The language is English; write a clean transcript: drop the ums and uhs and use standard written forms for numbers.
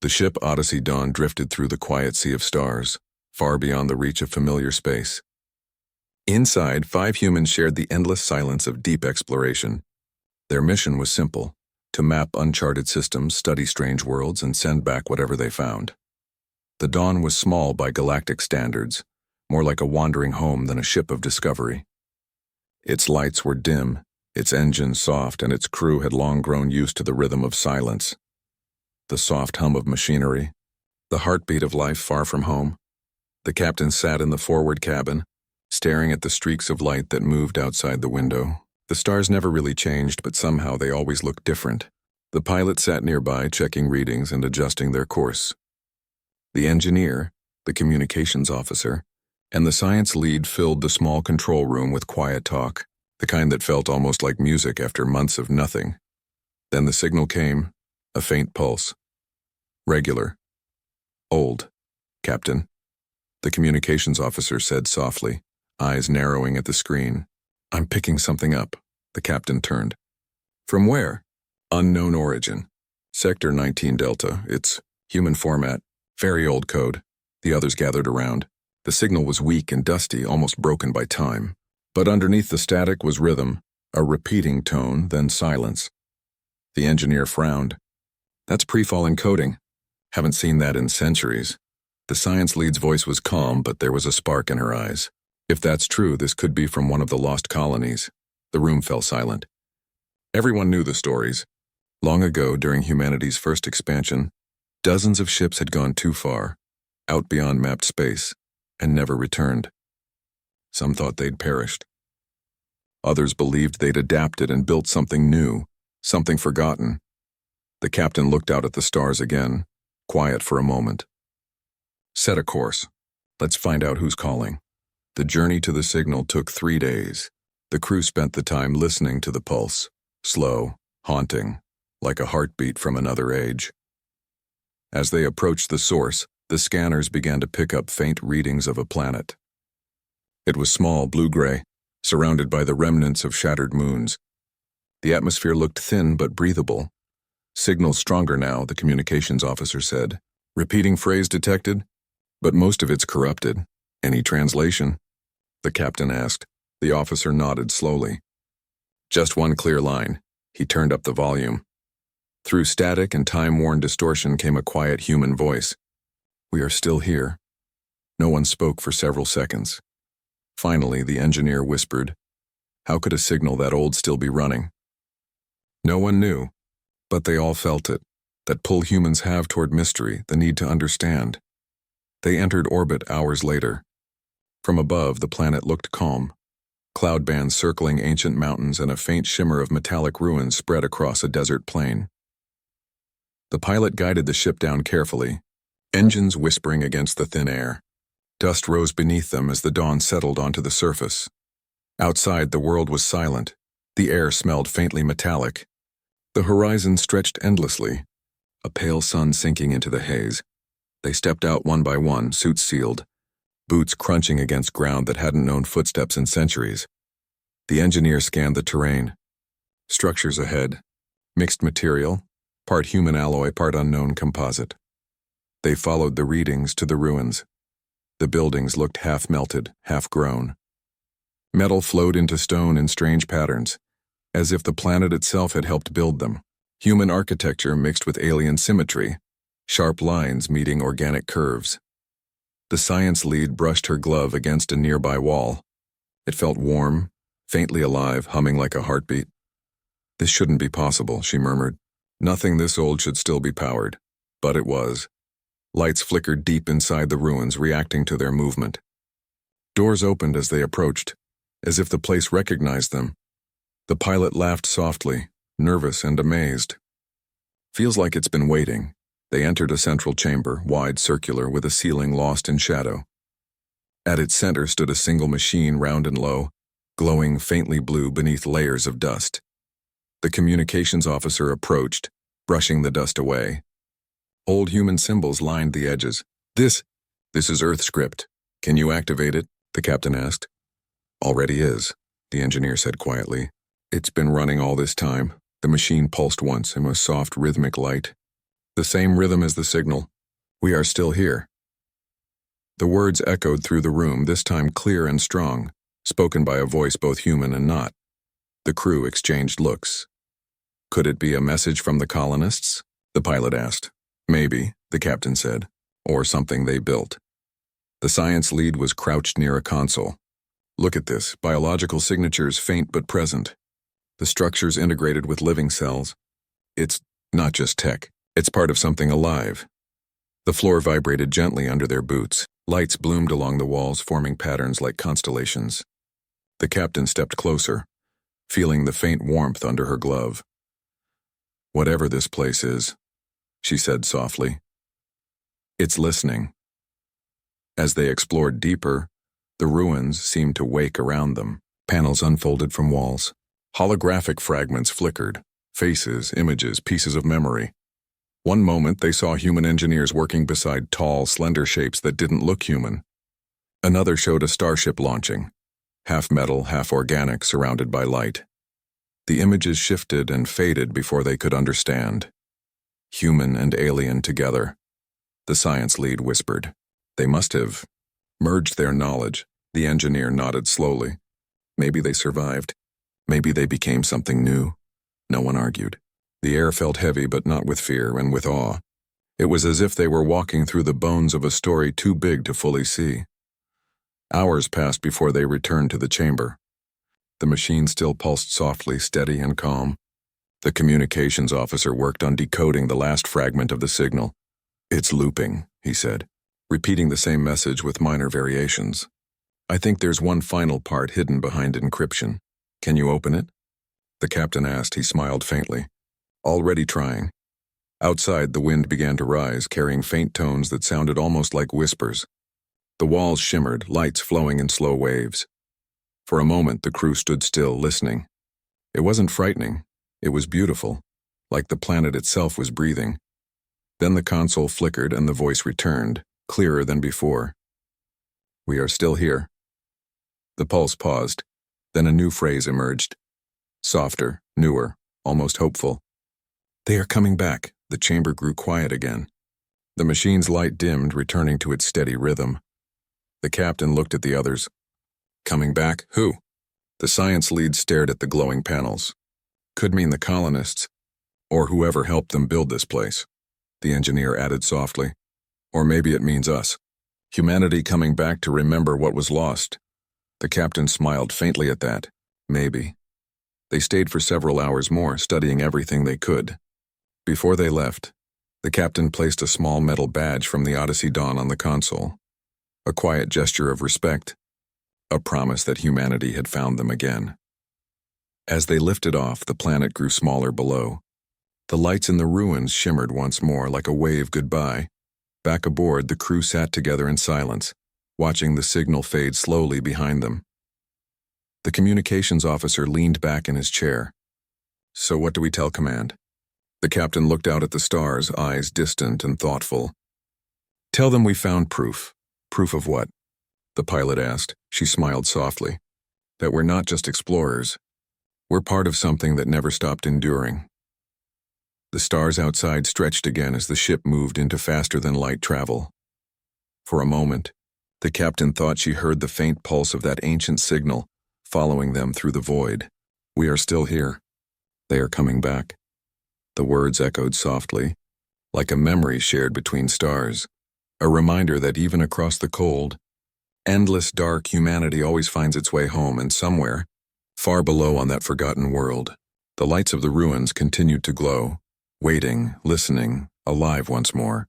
The ship Odyssey Dawn drifted through the quiet sea of stars, far beyond the reach of familiar space. Inside, 5 humans shared the endless silence of deep exploration. Their mission was simple: to map uncharted systems, study strange worlds, and send back whatever they found. The Dawn was small by galactic standards, more like a wandering home than a ship of discovery. Its lights were dim, its engines soft, and its crew had long grown used to the rhythm of silence. The soft hum of machinery, the heartbeat of life far from home. The captain sat in the forward cabin, staring at the streaks of light that moved outside the window. The stars never really changed, but somehow they always looked different. The pilot sat nearby, checking readings and adjusting their course. The engineer, the communications officer, and the science lead filled the small control room with quiet talk, the kind that felt almost like music after months of nothing. Then the signal came, a faint pulse. Regular. Old, Captain, the communications officer said softly, eyes narrowing at the screen. I'm picking something up, the captain turned. From where? Unknown origin. Sector 19 Delta. It's human format. Very old code. The others gathered around. The signal was weak and dusty, almost broken by time. But underneath the static was rhythm, a repeating tone, then silence. The engineer frowned. That's pre-fall encoding. Haven't seen that in centuries. The science lead's voice was calm, but there was a spark in her eyes. If that's true, this could be from one of the lost colonies. The room fell silent. Everyone knew the stories. Long ago, during humanity's first expansion, dozens of ships had gone too far, out beyond mapped space, and never returned. Some thought they'd perished. Others believed they'd adapted and built something new, something forgotten. The captain looked out at the stars again, quiet for a moment. Set a course. Let's find out who's calling. The journey to the signal took 3 days. The crew spent the time listening to the pulse, slow, haunting, like a heartbeat from another age. As they approached the source, the scanners began to pick up faint readings of a planet. It was small, blue-gray, surrounded by the remnants of shattered moons. The atmosphere looked thin but breathable. Signal stronger now, the communications officer said. Repeating phrase detected, but most of it's corrupted. Any translation? The captain asked. The officer nodded slowly. Just one clear line. He turned up the volume. Through static and time-worn distortion came a quiet human voice. We are still here. No one spoke for several seconds. Finally, the engineer whispered, how could a signal that old still be running? No one knew, but they all felt it, that pull humans have toward mystery, the need to understand. They entered orbit hours later. From above, the planet looked calm. Cloud bands circling ancient mountains and a faint shimmer of metallic ruins spread across a desert plain. The pilot guided the ship down carefully, engines whispering against the thin air. Dust rose beneath them as the dawn settled onto the surface. Outside, the world was silent. The air smelled faintly metallic. The horizon stretched endlessly, a pale sun sinking into the haze. They stepped out one by one, suits sealed, boots crunching against ground that hadn't known footsteps in centuries. The engineer scanned the terrain. Structures ahead, mixed material, part human alloy, part unknown composite. They followed the readings to the ruins. The buildings looked half-melted, half-grown. Metal flowed into stone in strange patterns, as if the planet itself had helped build them. Human architecture mixed with alien symmetry, sharp lines meeting organic curves. The science lead brushed her glove against a nearby wall. It felt warm, faintly alive, humming like a heartbeat. This shouldn't be possible, she murmured. Nothing this old should still be powered. But it was. Lights flickered deep inside the ruins, reacting to their movement. Doors opened as they approached, as if the place recognized them. The pilot laughed softly, nervous and amazed. Feels like it's been waiting. They entered a central chamber, wide, circular, with a ceiling lost in shadow. At its center stood a single machine, round and low, glowing faintly blue beneath layers of dust. The communications officer approached, brushing the dust away. Old human symbols lined the edges. This is Earth script. Can you activate it? The captain asked. Already is, the engineer said quietly. It's been running all this time. The machine pulsed once in a soft, rhythmic light. The same rhythm as the signal. We are still here. The words echoed through the room, this time clear and strong, spoken by a voice both human and not. The crew exchanged looks. Could it be a message from the colonists? The pilot asked. Maybe, the captain said, or something they built. The science lead was crouched near a console. Look at this, biological signatures faint but present. The structure's integrated with living cells. It's not just tech, it's part of something alive. The floor vibrated gently under their boots. Lights bloomed along the walls, forming patterns like constellations. The captain stepped closer, feeling the faint warmth under her glove. Whatever this place is, she said softly, it's listening. As they explored deeper, the ruins seemed to wake around them. Panels unfolded from walls. Holographic fragments flickered. Faces, images, pieces of memory. One moment they saw human engineers working beside tall, slender shapes that didn't look human. Another showed a starship launching, half metal, half organic, surrounded by light. The images shifted and faded before they could understand. Human and alien together. The science lead whispered. They must have merged their knowledge. The engineer nodded slowly. Maybe they survived. Maybe they became something new. No one argued. The air felt heavy, but not with fear and with awe. It was as if they were walking through the bones of a story too big to fully see. Hours passed before they returned to the chamber. The machine still pulsed softly, steady and calm. The communications officer worked on decoding the last fragment of the signal. It's looping, he said, repeating the same message with minor variations. I think there's one final part hidden behind encryption. Can you open it? The captain asked. He smiled faintly. Already trying. Outside, the wind began to rise, carrying faint tones that sounded almost like whispers. The walls shimmered, lights flowing in slow waves. For a moment, the crew stood still, listening. It wasn't frightening. It was beautiful, like the planet itself was breathing. Then the console flickered and the voice returned, clearer than before. We are still here. The pulse paused. Then a new phrase emerged. Softer, newer, almost hopeful. They are coming back. The chamber grew quiet again. The machine's light dimmed, returning to its steady rhythm. The captain looked at the others. Coming back? Who? The science lead stared at the glowing panels. Could mean the colonists, or whoever helped them build this place. The engineer added softly. Or maybe it means us. Humanity coming back to remember what was lost. The captain smiled faintly at that. Maybe. They stayed for several hours more, studying everything they could. Before they left, the captain placed a small metal badge from the Odyssey Dawn on the console. A quiet gesture of respect. A promise that humanity had found them again. As they lifted off, the planet grew smaller below. The lights in the ruins shimmered once more like a wave goodbye. Back aboard, the crew sat together in silence, watching the signal fade slowly behind them. The communications officer leaned back in his chair. So what do we tell command? The captain looked out at the stars, eyes distant and thoughtful. Tell them we found proof. Proof of what? The pilot asked. She smiled softly. That we're not just explorers. We're part of something that never stopped enduring. The stars outside stretched again as the ship moved into faster-than-light travel. For a moment, the captain thought she heard the faint pulse of that ancient signal, following them through the void. We are still here. They are coming back. The words echoed softly, like a memory shared between stars. A reminder that even across the cold, endless dark, humanity always finds its way home, and somewhere, far below on that forgotten world, the lights of the ruins continued to glow, waiting, listening, alive once more.